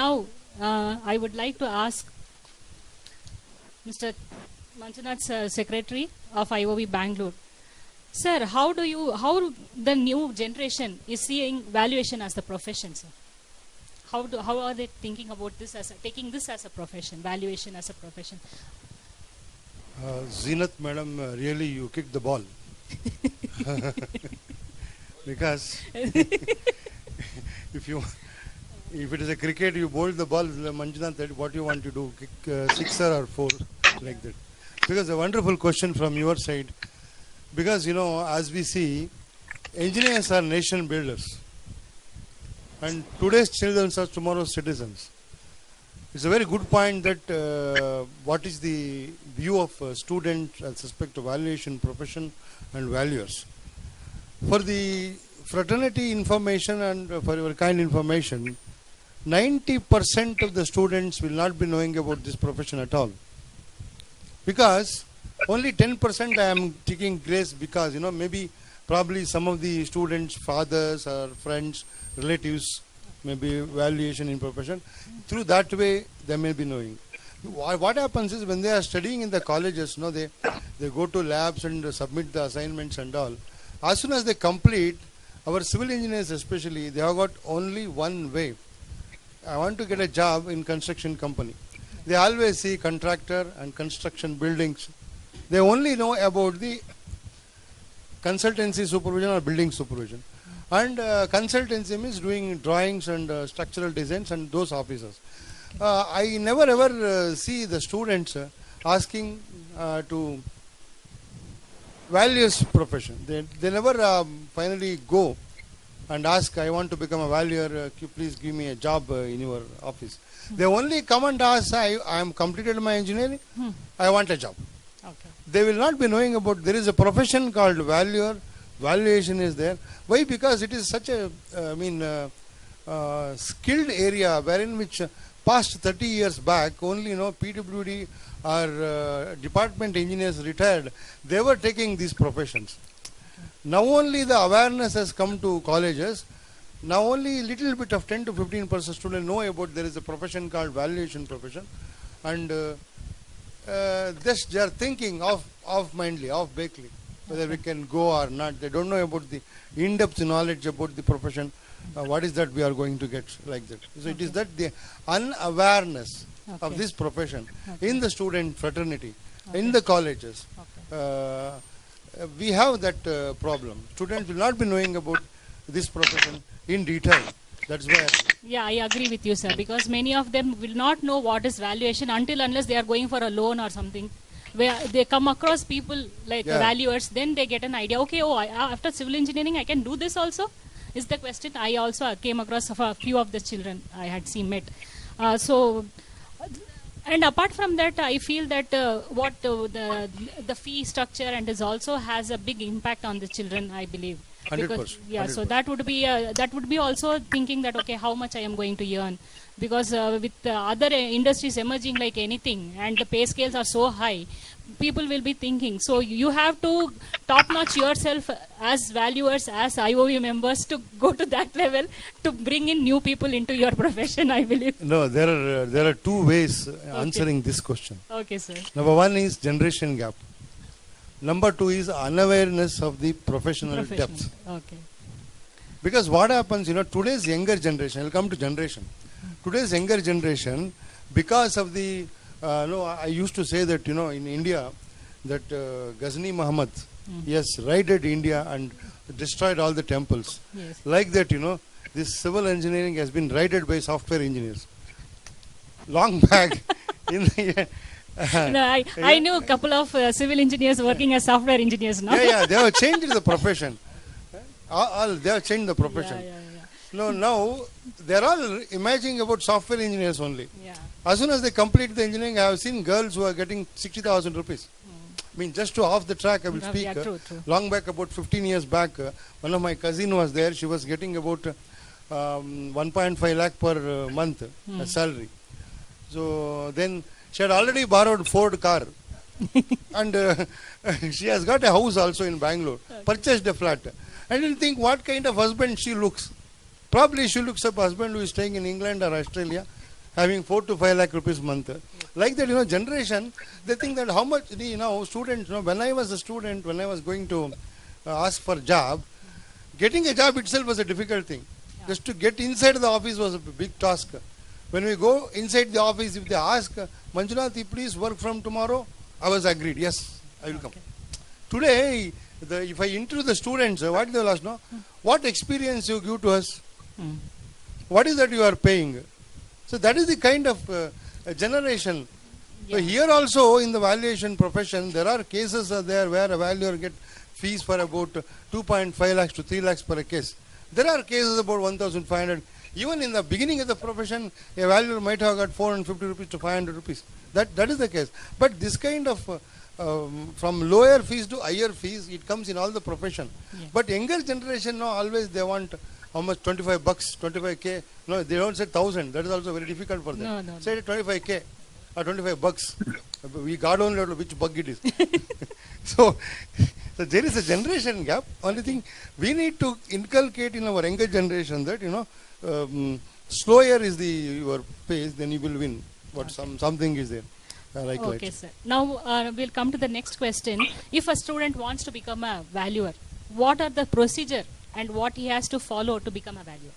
now I would like to ask Mr. Manjunath, Secretary of IOV Bangalore. Sir, how the new generation is seeing valuation as the profession, sir? How are they thinking about this taking this as a profession, valuation as a profession? Zeenath madam, really you kicked the ball. Because if it is a cricket, you bowl the ball, Manjunath, what you want to do, kick sixer or four, like that. Because a wonderful question from your side. Because, as we see, engineers are nation builders. And today's children are tomorrow's citizens. It's a very good point that what is the view of students with respect to valuation, profession and valuers. For the fraternity information and for your kind information, 90% of the students will not be knowing about this profession at all. Because only 10% I am taking grace because, maybe probably some of the students' fathers or friends, relatives, maybe valuation in profession. Through that way, they may be knowing. What happens is when they are studying in the colleges, they go to labs and submit the assignments and all. As soon as they complete, our civil engineers especially, they have got only one way. I want to get a job in construction company. They always see contractor and construction buildings. They only know about the consultancy supervision or building supervision. And consultancy means doing drawings and structural designs and those officers. I never ever see the students asking to values profession. They never finally go and ask, I want to become a valuer, please give me a job in your office. They only come and ask, I am completed my engineering, I want a job. Okay. They will not be knowing about, there is a profession called valuer, valuation is there. Why? Because it is such a, skilled area wherein which past 30 years back, only, PWD or department engineers retired, they were taking these professions. Now only the awareness has come to colleges. Now only little bit of 10 to 15% students know about there is a profession called valuation profession. And this they are thinking off-mindedly, off-bakely, whether we can go or not. They don't know about the in-depth knowledge about the profession. What is that we are going to get like that. So it is that the unawareness of this profession in the student fraternity, in the colleges. We have that problem. Students will not be knowing about this profession in detail. That's where. Yeah, I agree with you, sir. Because many of them will not know what is valuation unless they are going for a loan or something. Where they come across people like valuers, then they get an idea. Okay, after civil engineering, I can do this also. Is the question. I also came across a few of the children I had met. And apart from that, I feel that the fee structure and is also has a big impact on the children, I believe. 100%. Yeah, 100%. so that would be also thinking that okay, how much I am going to earn, because with other industries emerging like anything and the pay scales are so high, people will be thinking. So you have to top-notch yourself as valuers, as IOV members to go to that level to bring in new people into your profession, I believe. No, there are two ways answering this question. Okay, sir. Number one is generation gap. Number two is unawareness of the professional depth. Okay. Because what happens, today's younger generation, I'll come to generation. Today's younger generation, because of the, I used to say that, in India, that Ghazni Muhammad, yes, raided India and destroyed all the temples. Yes. Like that, this civil engineering has been raided by software engineers. Long back, in the I knew a couple of civil engineers working as software engineers now. Yeah, they have changed the profession. They have changed the profession. Yeah. No, now they are all imagining about software engineers only. Yeah. As soon as they complete the engineering, I have seen girls who are getting 60,000 rupees. I mean, just to off the track, I will speak. Yeah, true. Long back, about 15 years back, one of my cousin was there. She was getting about 1.5 lakh per month salary. So then she had already borrowed Ford car. And she has got a house also in Bangalore. Purchased a flat. I didn't think what kind of husband she looks. Probably she looks up husband who is staying in England or Australia having 4 to 5 lakh rupees a month. Like that, generation, they think that how much, students, when I was a student, when I was going to ask for job, getting a job itself was a difficult thing. Just to get inside the office was a big task. When we go inside the office, if they ask, Manjunath, please work from tomorrow, I was agreed. Yes, I will come. Today, if I interview the students, what they will ask, what experience you give to us? What is that you are paying? So that is the kind of generation. So here also in the valuation profession, there are cases there where a valuer get fees for about 2.5 lakhs to 3 lakhs per case. There are cases about 1,500. Even in the beginning of the profession, a valuer might have got 450 rupees to 500 rupees. That is the case. But this kind of from lower fees to higher fees, it comes in all the profession. But younger generation, always they want how much? 25 bucks, 25k. No, they don't say 1,000. That is also very difficult for them. No. Say 25k or 25 bucks. We God only know which bug it is. So there is a generation gap. Only thing we need to inculcate in our younger generation that slower is your pace, then you will win. But something is there. Okay, sir. Now we'll come to the next question. If a student wants to become a valuer, what are the procedure and what he has to follow to become a valuer?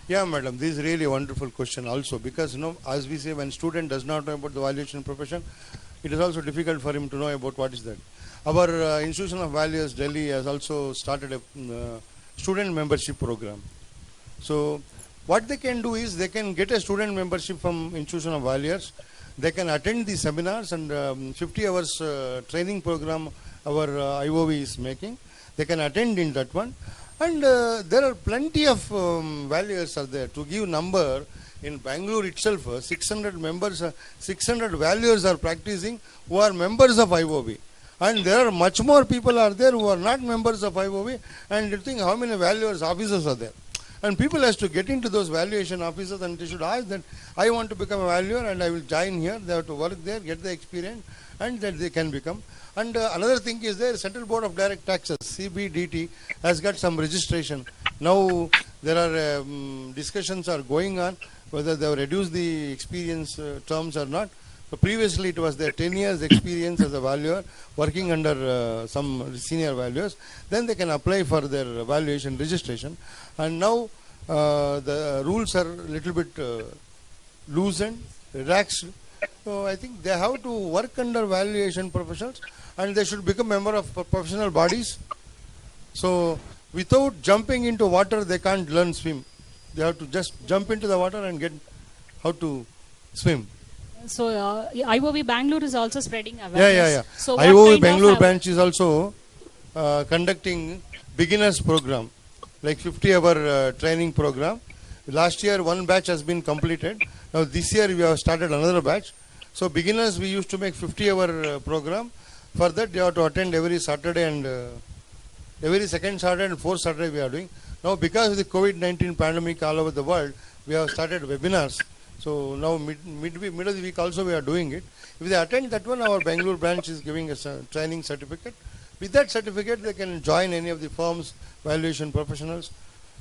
Yeah, madam, this is really a wonderful question also, because as we say, when student does not know about the valuation profession, it is also difficult for him to know about what is that. Our Institution of Valuers Delhi has also started a student membership program. So what they can do is they can get a student membership from Institution of Valuers. They can attend the seminars and 50 hours training program our IOV is making. They can attend in that one. And there are plenty of valuers are there. To give number, in Bangalore itself, 600 members, 600 valuers are practicing who are members of IOV. And there are much more people are there who are not members of IOV. And you think how many valuers officers are there. And people has to get into those valuation offices and they should ask that I want to become a valuer and I will join here. They have to work there, get the experience, and that they can become. And another thing is there, Central Board of Direct Taxes, CBDT, has got some registration. Now there are discussions are going on whether they have reduced the experience terms or not. So previously it was their 10 years experience as a valuer working under some senior valuers. Then they can apply for their valuation registration. And now the rules are a little bit loosened, relaxed. So I think they have to work under valuation professionals and they should become member of professional bodies. So without jumping into water, they can't learn swim. They have to just jump into the water and get how to swim. So IOV Bangalore is also spreading awareness. Yeah. So IOV Bangalore branch is also conducting beginners program, like 50-hour training program. Last year one batch has been completed. Now this year we have started another batch. So beginners, we used to make 50-hour program. For that they have to attend every Saturday and every second Saturday and fourth Saturday we are doing. Now because of the COVID-19 pandemic all over the world, we have started webinars. So now mid of the week also we are doing it. If they attend that one, our Bangalore branch is giving us a training certificate. With that certificate, they can join any of the firms, valuation professionals.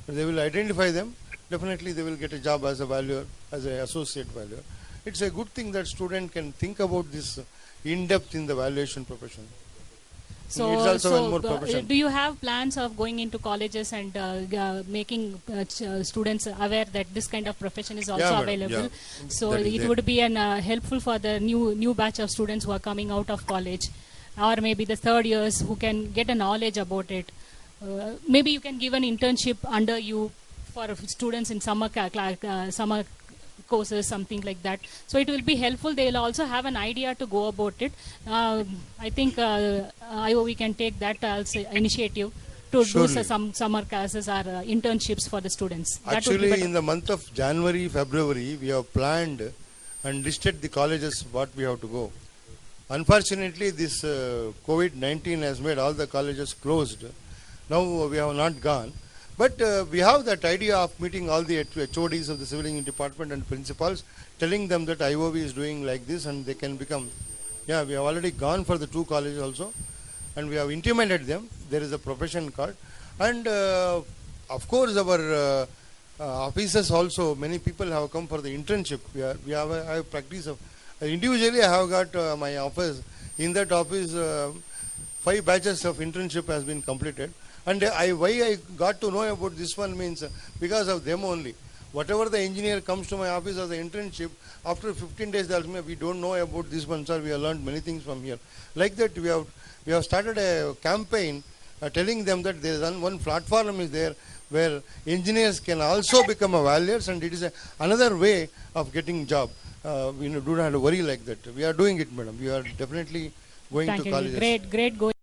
They will identify them. Definitely they will get a job as a valuer, as an associate valuer. It's a good thing that student can think about this in depth in the valuation profession. So, it's also one more profession. Do you have plans of going into colleges and making students aware that this kind of profession is also available? Yeah. So it would be helpful for the new batch of students who are coming out of college, or maybe the third years who can get a knowledge about it. Maybe you can give an internship under you for students in summer courses, something like that. So it will be helpful. They will also have an idea to go about it. I think IOV can take that as initiative to do some summer classes or internships for the students. Actually, in the month of January, February, we have planned and listed the colleges what we have to go. Unfortunately, this COVID-19 has made all the colleges closed. Now we have not gone. But we have that idea of meeting all the HODs of the civil engineering department and principals, telling them that IOV is doing like this and they can become. Yeah, we have already gone for the 2 colleges also and we have intimated them. There is a profession card. And of course our officers also, many people have come for the internship. I have practice of, individually I have got my office, in that office 5 batches of internship has been completed. And why I got to know about this one means because of them only. Whatever the engineer comes to my office as an internship, after 15 days they ask me, we don't know about this one, sir, we have learned many things from here. Like that we have started a campaign telling them that there is one platform is there where engineers can also become a valuers, and it is another way of getting job. We do not have to worry like that. We are doing it, madam. We are definitely going Thank to you. colleges. Great, great going.